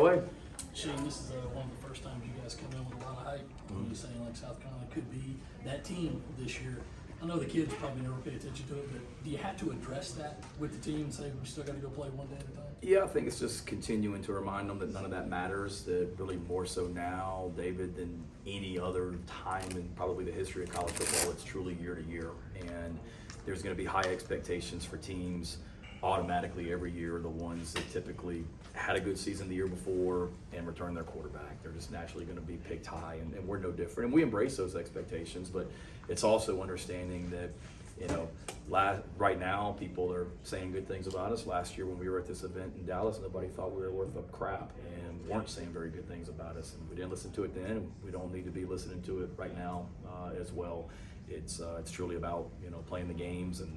Shane, this is one of the first times you guys come in with a lot of hype. You saying like South Carolina could be that team this year. I know the kids probably never pay attention to it, but do you have to address that with the team and say we still got to go play one day at a time? Yeah, I think it's just continuing to remind them that none of that matters, that really more so now, David, than any other time in probably the history of college football. It's truly year to year, and there's going to be high expectations for teams automatically every year. The ones that typically had a good season the year before and returned their quarterback, they're just naturally going to be picked high, and we're no different. And we embrace those expectations, but it's also understanding that, you know, right now people are saying good things about us. Last year when we were at this event in Dallas, nobody thought we were worth a crap and weren't saying very good things about us. And we didn't listen to it then, and we don't need to be listening to it right now as well. It's truly about, you know, playing the games and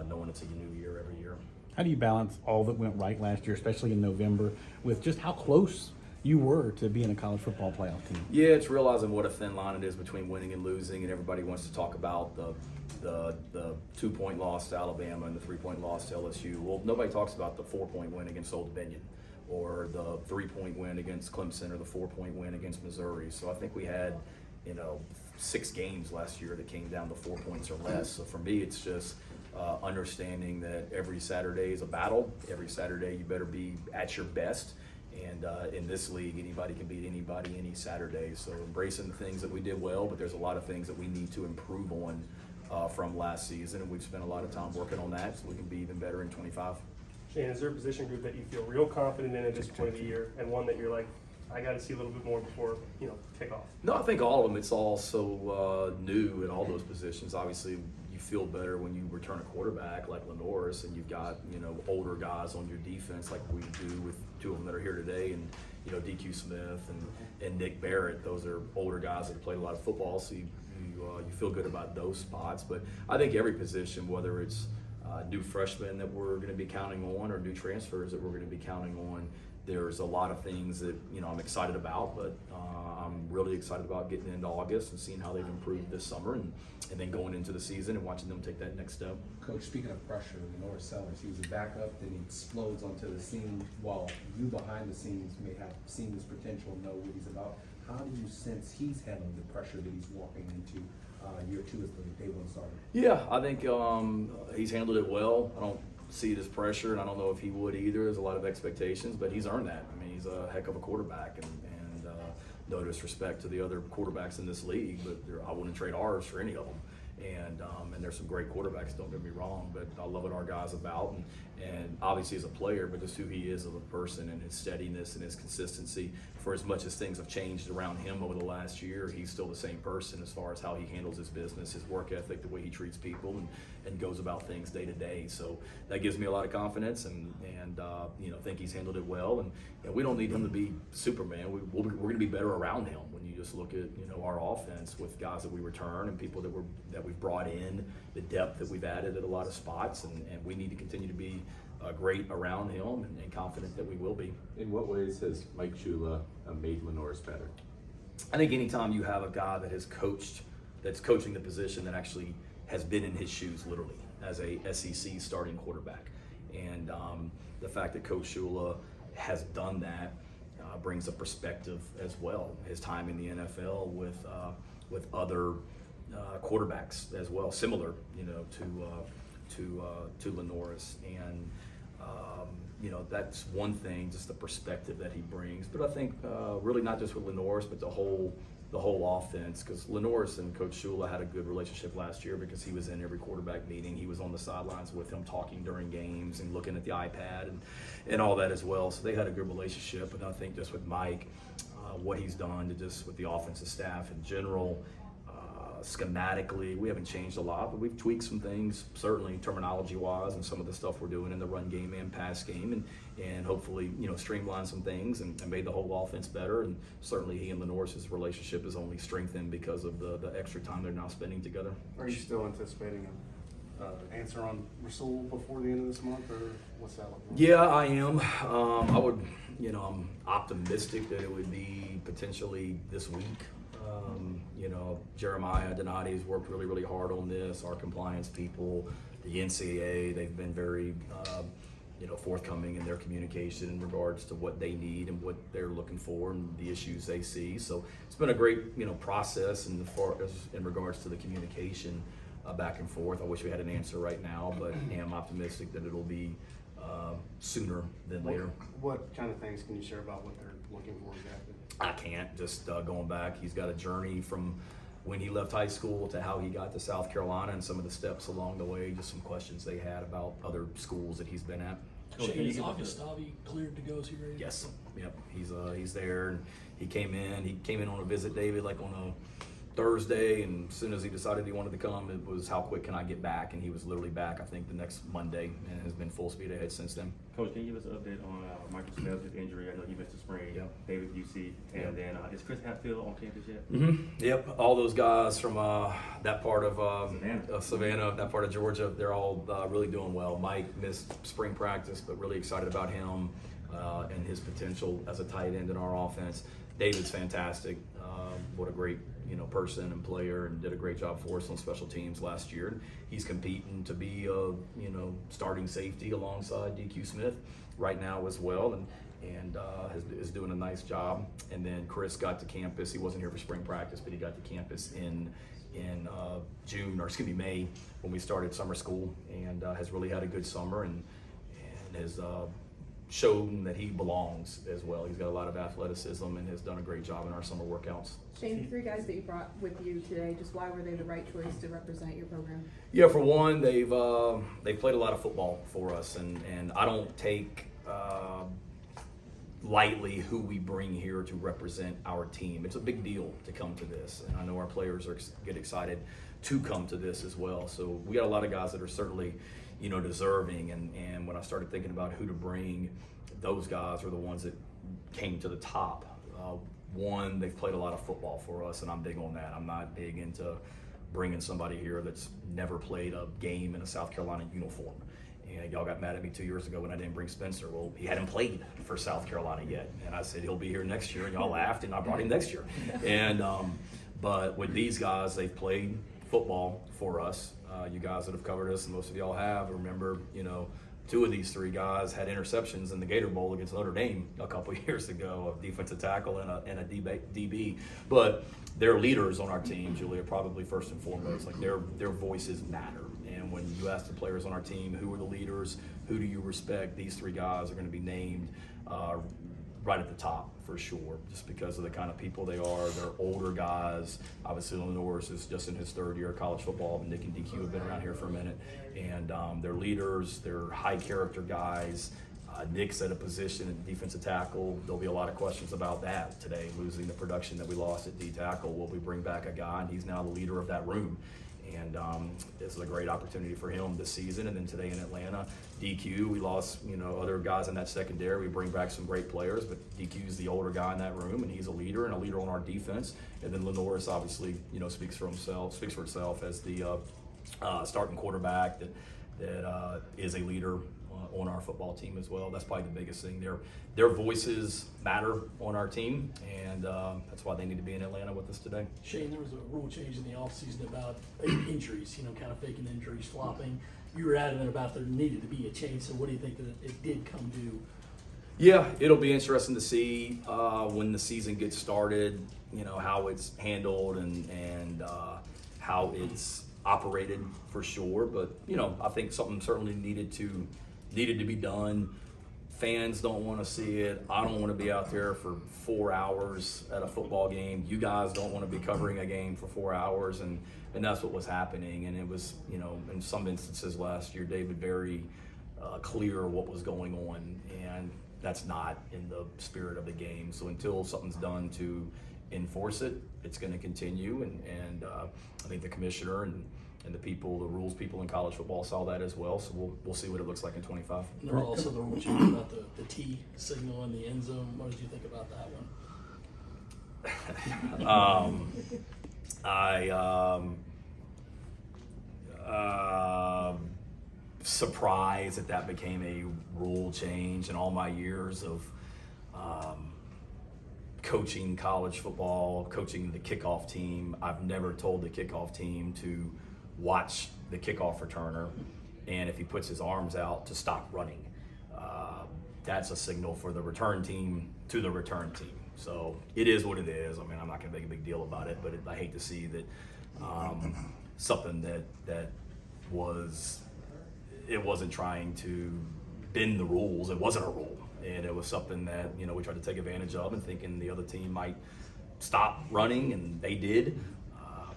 knowing it's a new year every year. How do you balance all that went right last year, especially in November, with just how close you were to being a college football playoff team? Yeah, it's realizing what a thin line it is between winning and losing, and everybody wants to talk about the 2-point loss to Alabama and the 3-point loss to LSU. Well, nobody talks about the 4-point win against Old Dominion, or the 3-point win against Clemson, or the 4-point win against Missouri. So I think we had, you know, 6 games last year that came down to 4 points or less. So for me, it's just understanding that every Saturday is a battle. Every Saturday you better be at your best. And in this league, anybody can beat anybody any Saturday. So embracing the things that we did well, but there's a lot of things that we need to improve on from last season, and we've spent a lot of time working on that so we can be even better in 25. Shane, is there a position group that you feel real confident in at this point of the year, and one that you're like, I got to see a little bit more before, you know, kick off? No, I think all of them. It's all so new in all those positions. Obviously, you feel better when you return a quarterback like Lenoris, and you've got, you know, older guys on your defense like we do with 2 of them that are here today, and, you know, DQ Smith and Nick Barrett. Those are older guys that have played a lot of football, so you feel good about those spots. But I think every position, whether it's new freshmen that we're going to be counting on or new transfers that we're going to be counting on, there's a lot of things that, you know, I'm excited about, but I'm really excited about getting into August and seeing how they've improved this summer, and then going into the season and watching them take that next step. Coach, speaking of pressure, Norris Sellers, he was a backup, then he explodes onto the scene, while you behind the scenes may have seen his potential, know what he's about. How do you sense he's handling the pressure that he's walking into year 2 as the day 1 starter? Yeah, I think he's handled it well. I don't see it as pressure, and I don't know if he would either. There's a lot of expectations, but he's earned that. I mean, he's a heck of a quarterback, and no disrespect to the other quarterbacks in this league, but I wouldn't trade ours for any of them. And there's some great quarterbacks, don't get me wrong, but I love what our guy's about, and obviously as a player, but just who he is as a person and his steadiness and his consistency. For as much as things have changed around him over the last year, he's still the same person as far as how he handles his business, his work ethic, the way he treats people, and goes about things day to day. So that gives me a lot of confidence, and you know, think he's handled it well. And you know, we don't need him to be Superman. We're going to be better around him. When you just look at, you know, our offense with guys that we return and people that we've brought in, the depth that we've added at a lot of spots, and we need to continue to be great around him, and confident that we will be. In what ways has Mike Shula made Lenoris better? I think anytime you have a guy that has coached, that's coaching the position, that actually has been in his shoes literally as a SEC starting quarterback, and the fact that Coach Shula has done that brings a perspective as well. His time in the NFL with other quarterbacks as well, similar, you know, to Lenoris, and you know, that's one thing, just the perspective that he brings. But I think really not just with Lenoris, but the whole offense, because Lenoris and Coach Shula had a good relationship last year because he was in every quarterback meeting. He was on the sidelines with him, talking during games and looking at the iPad and all that as well. So they had a good relationship. And I think just with Mike, what he's done to just with the offensive staff in general, schematically, we haven't changed a lot, but we've tweaked some things, certainly terminology-wise, and some of the stuff we're doing in the run game and pass game, and hopefully, you know, streamline some things and made the whole offense better. And certainly he and Lenoris' relationship is only strengthened because of the extra time they're now spending together. Are you still anticipating an answer on Rasul before the end of this month, or what's that looking like? Yeah, I am. I would, you know, I'm optimistic that it would be potentially this week. You know, Jeremiah Donati's worked really, really hard on this. Our compliance people, the NCAA, they've been very, forthcoming in their communication in regards to what they need and what they're looking for and the issues they see. So it's been a great, process in regards to the communication back and forth. I wish we had an answer right now, but am optimistic that it'll be sooner than later. What kind of things can you share about what they're looking for exactly? I can't. Just going back, he's got a journey from when he left high school to how he got to South Carolina and some of the steps along the way, just some questions they had about other schools that he's been at. Shane, is Augustavi cleared to go? Is he ready? Yes. Yep. He's there, and he came in. He came in on a visit, David, like on a Thursday, and as soon as he decided he wanted to come, it was how quick can I get back? And he was literally back, I think, the next Monday, and has been full speed ahead since then. Coach, can you give us an update on Michael Smith, his injury? I know he missed the spring. Yep. David UC, and then is Chris Hatfield on campus yet? Mm-hmm. Yep. All those guys from that part of Savannah, that part of Georgia, they're all really doing well. Mike missed spring practice, but really excited about him and his potential as a tight end in our offense. David's fantastic. What a great person and player, and did a great job for us on special teams last year. He's competing to be a starting safety alongside DQ Smith right now as well, and is doing a nice job. And then Chris got to campus. He wasn't here for spring practice, but he got to campus in May when we started summer school, and has really had a good summer and has shown that he belongs as well. He's got a lot of athleticism and has done a great job in our summer workouts. Shane, the three guys that you brought with you today, just why were they the right choice to represent your program? Yeah, for one, they've played a lot of football for us, and I don't take lightly who we bring here to represent our team. It's a big deal to come to this, and I know our players get excited to come to this as well. So we got a lot of guys that are certainly deserving, and when I started thinking about who to bring, those guys are the ones that came to the top. One, they've played a lot of football for us, and I'm big on that. I'm not big into bringing somebody here that's never played a game in a South Carolina uniform. And y'all got mad at me 2 years ago when I didn't bring Spencer. Well, he hadn't played for South Carolina yet, and I said he'll be here next year, and y'all laughed, and I brought him next year. And but with these guys, they've played football for us. You guys that have covered us, and most of y'all have, remember, two of these three guys had interceptions in the Gator Bowl against Notre Dame a couple of years ago, a defensive tackle and a DB. But they're leaders on our team, Julia, probably first and foremost. Like their voices matter. And when you ask the players on our team, who are the leaders, who do you respect, these three guys are going to be named right at the top for sure, just because of the kind of people they are. They're older guys. Obviously, Lenore is just in his third year of college football. Nick and DQ have been around here for a minute, and they're leaders. They're high character guys. Nick's at a position at defensive tackle. There'll be a lot of questions about that today, losing the production that we lost at D tackle. Will we bring back a guy, and he's now the leader of that room? And this is a great opportunity for him this season. And then today in Atlanta, DQ, we lost, other guys in that secondary. We bring back some great players, but DQ's the older guy in that room, and he's a leader and a leader on our defense. And then Lenoris obviously, speaks for itself as the starting quarterback that is a leader on our football team as well. That's probably the biggest thing. Their voices matter on our team, and that's why they need to be in Atlanta with us today. Shane, there was a rule change in the offseason about injuries, kind of faking injuries, flopping. You were adamant about there needed to be a change, so what do you think that it did come to? Yeah, it'll be interesting to see when the season gets started, how it's handled and how it's operated for sure. But, I think something certainly needed to be done. Fans don't want to see it. I don't want to be out there for 4 hours at a football game. You guys don't want to be covering a game for 4 hours, and that's what was happening. And it was, in some instances last year, David, very clear what was going on, and that's not in the spirit of the game. So until something's done to enforce it, it's going to continue. And I think the commissioner and the rules people in college football saw that as well. So we'll see what it looks like in 25. And there was also the rule change about the T signal in the end zone. What did you think about that one? Surprised that became a rule change. In all my years of coaching college football, coaching the kickoff team, I've never told the kickoff team to watch the kickoff returner, and if he puts his arms out, to stop running. that's a signal for the return team to the return team. So it is what it is. I mean, I'm not going to make a big deal about it, but I hate to see that something that wasn't trying to bend the rules. It wasn't a rule, and it was something that, you know, we tried to take advantage of and thinking the other team might stop running, and they did.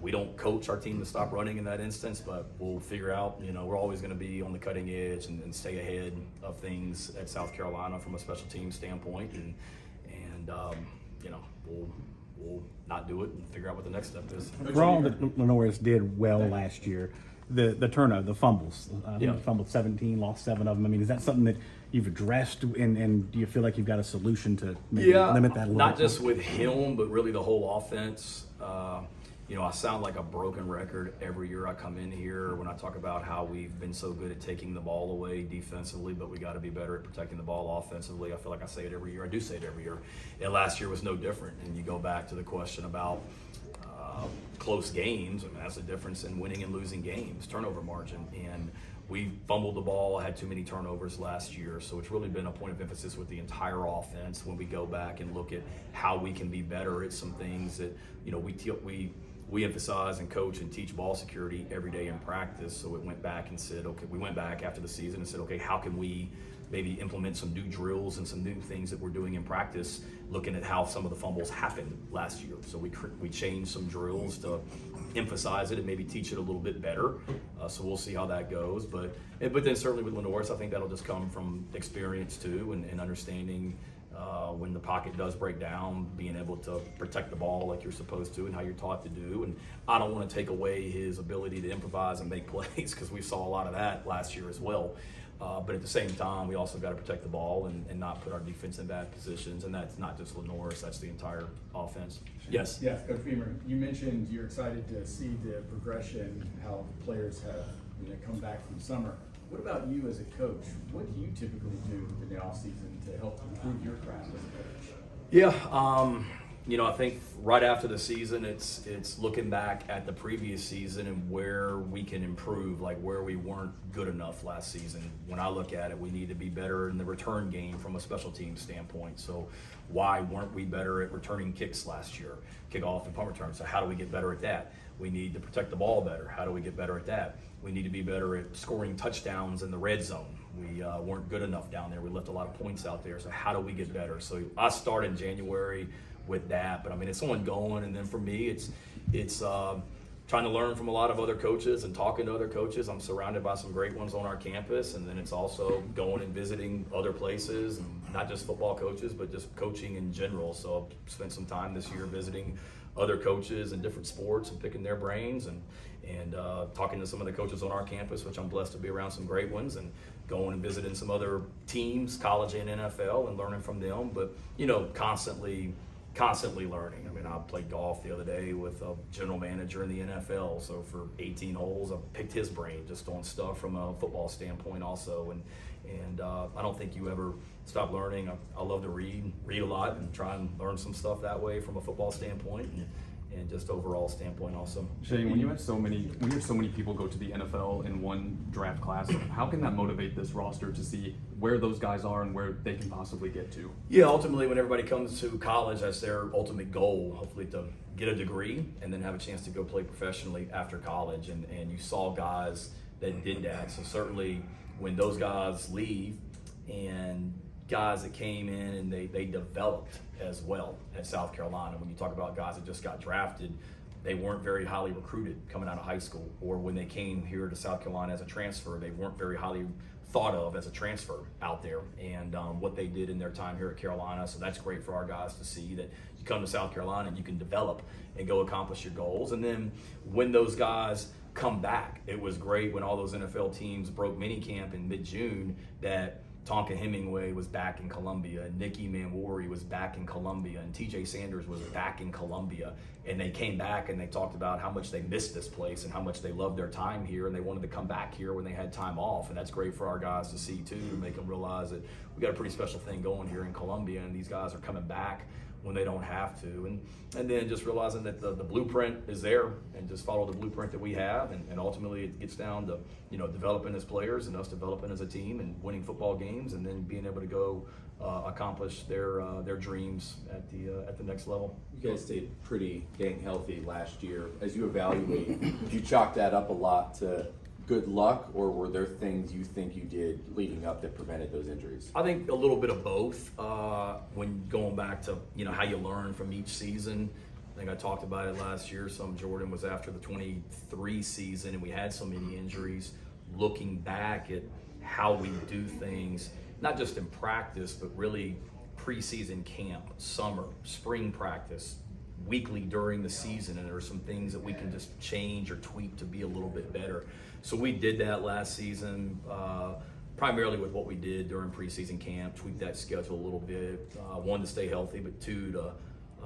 We don't coach our team to stop running in that instance, but we'll figure out, you know, we're always going to be on the cutting edge and stay ahead of things at South Carolina from a special team standpoint. And you know, we'll not do it and figure out what the next step is. For all that Lenore's did well last year, the turnover, the fumbles, I think Yeah. you fumbled 17, lost 7 of them. I mean, is that something that you've addressed, and do you feel like you've got a solution to maybe limit that a little not bit? just with him, but really the whole offense. You know, I sound like a broken record every year I come in here when I talk about how we've been so good at taking the ball away defensively, but we got to be better at protecting the ball offensively. I feel like I say it every year. I do say it every year. And last year was no different. And you go back to the question about close games. I mean, that's the difference in winning and losing games, turnover margin. And we fumbled the ball, had too many turnovers last year. So it's really been a point of emphasis with the entire offense when we go back and look at how we can be better at some things that, you know, we emphasize and coach and teach ball security every day in practice. So it went back and said, okay, we went back after the season and said, okay, how can we maybe implement some new drills and some new things that we're doing in practice, looking at how some of the fumbles happened last year. So we changed some drills to emphasize it and maybe teach it a little bit better. So we'll see how that goes. But then certainly with Lenore's, I think that'll just come from experience too, and understanding when the pocket does break down, being able to protect the ball like you're supposed to and how you're taught to do. And I don't want to take away his ability to improvise and make plays, because we saw a lot of that last year as well. But at the same time, we also got to protect the ball and not put our defense in bad positions. And that's not just Lenore's, that's the entire offense. Yes? Yeah, Coach Beamer, you mentioned you're excited to see the progression, how players have, you know, come back from summer. What about you as a coach? What do you typically do in the offseason to help improve your craft as a coach? Yeah, you know, I think right after the season, it's looking back at the previous season and where we can improve, like where we weren't good enough last season. When I look at it, we need to be better in the return game from a special team standpoint. So why weren't we better at returning kicks last year, kickoff and punt return? So how do we get better at that? We need to protect the ball better. How do we get better at that? We need to be better at scoring touchdowns in the red zone. We weren't good enough down there. We left a lot of points out there. So how do we get better? So I started in January with that, but I mean, it's ongoing. And then for me, it's trying to learn from a lot of other coaches and talking to other coaches. I'm surrounded by some great ones on our campus, and then it's also going and visiting other places, and not just football coaches, but just coaching in general. So I've spent some time this year visiting other coaches in different sports and picking their brains, and talking to some of the coaches on our campus, which I'm blessed to be around some great ones, and going and visiting some other teams, college and NFL, and learning from them. But, you know, constantly learning. I mean, I played golf the other day with a general manager in the NFL. So for 18 holes, I picked his brain just on stuff from a football standpoint also. And I don't think you ever stop learning. I love to read a lot, and try and learn some stuff that way from a football standpoint and just overall standpoint also. Shane, when you have so many people go to the NFL in one draft class, how can that motivate this roster to see where those guys are and where they can possibly get to? Yeah, ultimately, when everybody comes to college, that's their ultimate goal, hopefully to get a degree and then have a chance to go play professionally after college. And you saw guys that did that. So certainly when those guys leave, and guys that came in and they developed as well at South Carolina. When you talk about guys that just got drafted, they weren't very highly recruited coming out of high school, or when they came here to South Carolina as a transfer, they weren't very highly thought of as a transfer out there, and what they did in their time here at Carolina. So that's great for our guys to see that you come to South Carolina and you can develop and go accomplish your goals. And then when those guys come back, it was great when all those NFL teams broke minicamp in mid-June that Tonka Hemingway was back in Columbia, and Nicky Manwari was back in Columbia, and TJ Sanders was back in Columbia. And they came back and they talked about how much they missed this place and how much they loved their time here, and they wanted to come back here when they had time off. And that's great for our guys to see too, to make them realize that we got a pretty special thing going here in Columbia, and these guys are coming back when they don't have to, and then just realizing that the blueprint is there, and just follow the blueprint that we have, and ultimately it gets down to developing as players and us developing as a team and winning football games, and then being able to go accomplish their dreams at the next level. You guys stayed pretty dang healthy last year. As you evaluate, did you chalk that up a lot to good luck, or were there things you think you did leading up that prevented those injuries? I think a little bit of both. When going back to how you learn from each season, I think I talked about it last year. Some Jordan was after the 23 season, and we had so many injuries. Looking back at how we do things, not just in practice, but really preseason camp, summer, spring practice, weekly during the season, and there are some things that we can just change or tweak to be a little bit better. So we did that last season, primarily with what we did during preseason camp, tweak that schedule a little bit, one, to stay healthy, but two, to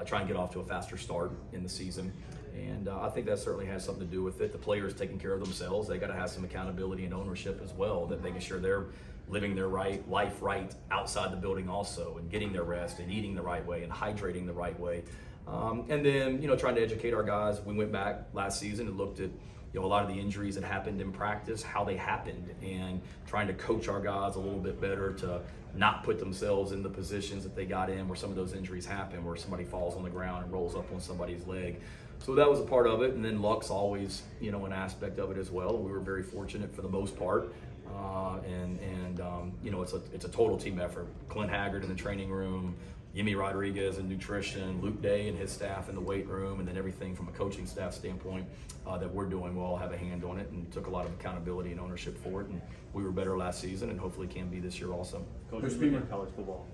try and get off to a faster start in the season. And I think that certainly has something to do with it. The players taking care of themselves, they got to have some accountability and ownership as well, that making sure they're living their life right outside the building also, and getting their rest and eating the right way and hydrating the right way. And then, trying to educate our guys. We went back last season and looked at a lot of the injuries that happened in practice, how they happened, and trying to coach our guys a little bit better to not put themselves in the positions that they got in where some of those injuries happen, where somebody falls on the ground and rolls up on somebody's leg. So that was a part of it, and then luck's always, an aspect of it as well. We were very fortunate for the most part, it's a total team effort. Clint Haggard in the training room, Yemi Rodriguez in nutrition, Luke Day and his staff in the weight room, and then everything from a coaching staff standpoint that we're doing, we'll all have a hand on it, and took a lot of accountability and ownership for it. And we were better last season, and hopefully can be this year also. Coach, you in college football,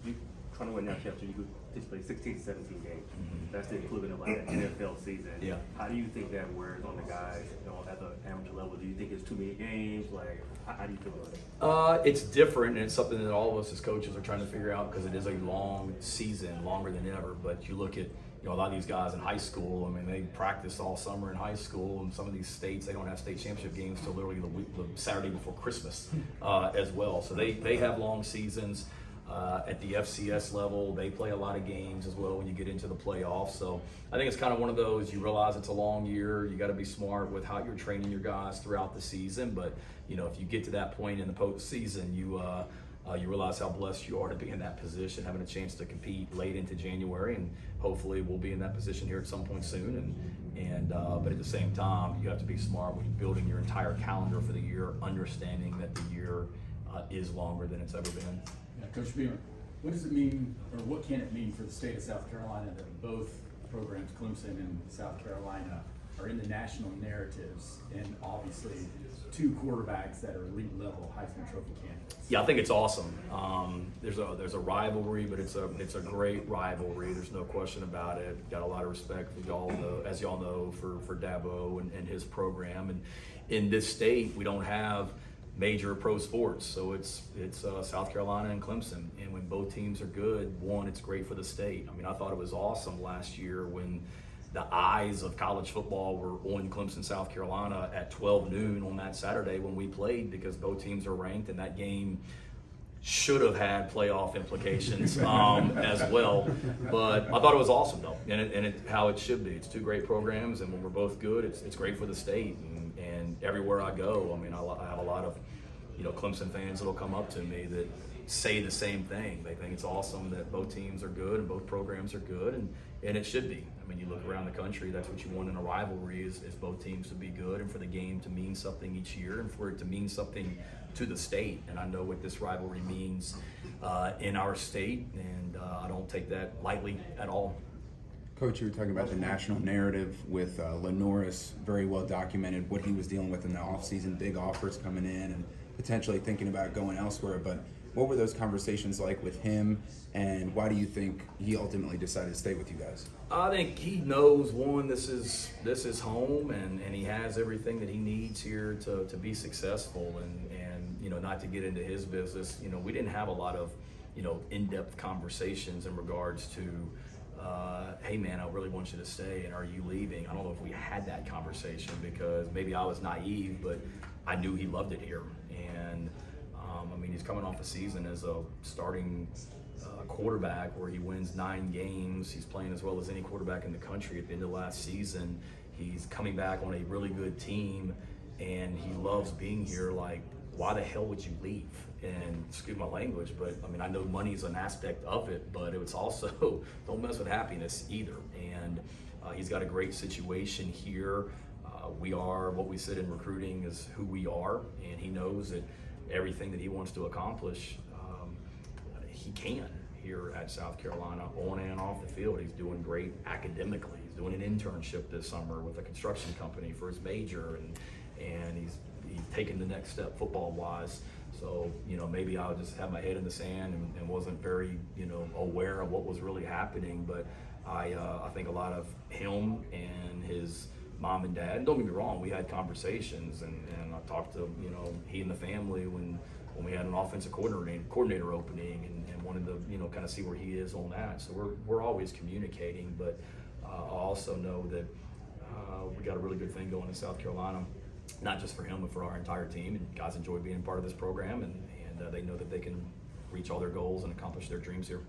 you trying to win national championship, you could play 16, 17 games. That's the equivalent of like an NFL season. Yeah. How do you think that wears on the guys, at the amateur level? Do you think it's too many games? Like, how do you feel about it? It's different, and it's something that all of us as coaches are trying to figure out, because it is a long season, longer than ever. But you look at a lot of these guys in high school. I mean, they practice all summer in high school, and some of these states, they don't have state championship games till literally the Saturday before Christmas as well. So they have long seasons. At the FCS level, they play a lot of games as well when you get into the playoffs. So I think it's kind of one of those, you realize it's a long year. You got to be smart with how you're training your guys throughout the season. But if you get to that point in the postseason, you realize how blessed you are to be in that position, having a chance to compete late into January, and hopefully we'll be in that position here at some point soon. But at the same time, you have to be smart when you're building your entire calendar for the year, understanding that the year is longer than it's ever been. Yeah, Coach Beamer, what does it mean, or what can it mean for the state of South Carolina that both programs, Clemson and South Carolina, are in the national narratives, and obviously two quarterbacks that are elite level Heisman Trophy candidates? Yeah, I think it's awesome. There's a rivalry, but it's a great rivalry. There's no question about it. Got a lot of respect for y'all, as y'all know, for Dabo and his program. And in this state, we don't have major pro sports, so it's South Carolina and Clemson. And when both teams are good, one, it's great for the state. I mean, I thought it was awesome last year when the eyes of college football were on Clemson, South Carolina at 12 noon on that Saturday when we played, because both teams are ranked, and that game should have had playoff implications as well. But I thought it was awesome though, and how it should be. It's two great programs, and when we're both good, it's great for the state. And everywhere I go, I mean, I have a lot of Clemson fans that'll come up to me that say the same thing. They think it's awesome that both teams are good and both programs are good, and it should be. I mean, you look around the country, that's what you want in a rivalry, is both teams to be good, and for the game to mean something each year, and for it to mean something to the state. And I know what this rivalry means in our state, and I don't take that lightly at all. Coach, you were talking about the national narrative with Lenoris, very well documented what he was dealing with in the offseason, big offers coming in and potentially thinking about going elsewhere. But what were those conversations like with him, and why do you think he ultimately decided to stay with you guys? I think he knows, one, this is home, and he has everything that he needs here to be successful. And not to get into his business, we didn't have a lot of in-depth conversations in regards to hey man, I really want you to stay, and are you leaving? I don't know if we had that conversation, because maybe I was naive, but I knew he loved it here. And I mean, he's coming off a season as a starting quarterback where he wins 9 games. He's playing as well as any quarterback in the country at the end of last season. He's coming back on a really good team, and he loves being here. Like, why the hell would you leave? And excuse my language, but I mean, I know money's an aspect of it, but it's also don't mess with happiness either. And he's got a great situation here. We are what we said in recruiting is who we are, and he knows that everything that he wants to accomplish, he can here at South Carolina, on and off the field. He's doing great academically. He's doing an internship this summer with a construction company for his major, and he's taken the next step football wise. So, you know, maybe I just had my head in the sand and wasn't very, you know, aware of what was really happening. But I think a lot of him and his mom and dad, and don't get me wrong, we had conversations, and I talked to, you know, he and the family when we had an offensive coordinator opening, and wanted to, you know, kind of see where he is on that. So we're always communicating, but I also know that we got a really good thing going in South Carolina, not just for him, but for our entire team. And guys enjoy being part of this program, and they know that they can reach all their goals and accomplish their dreams here.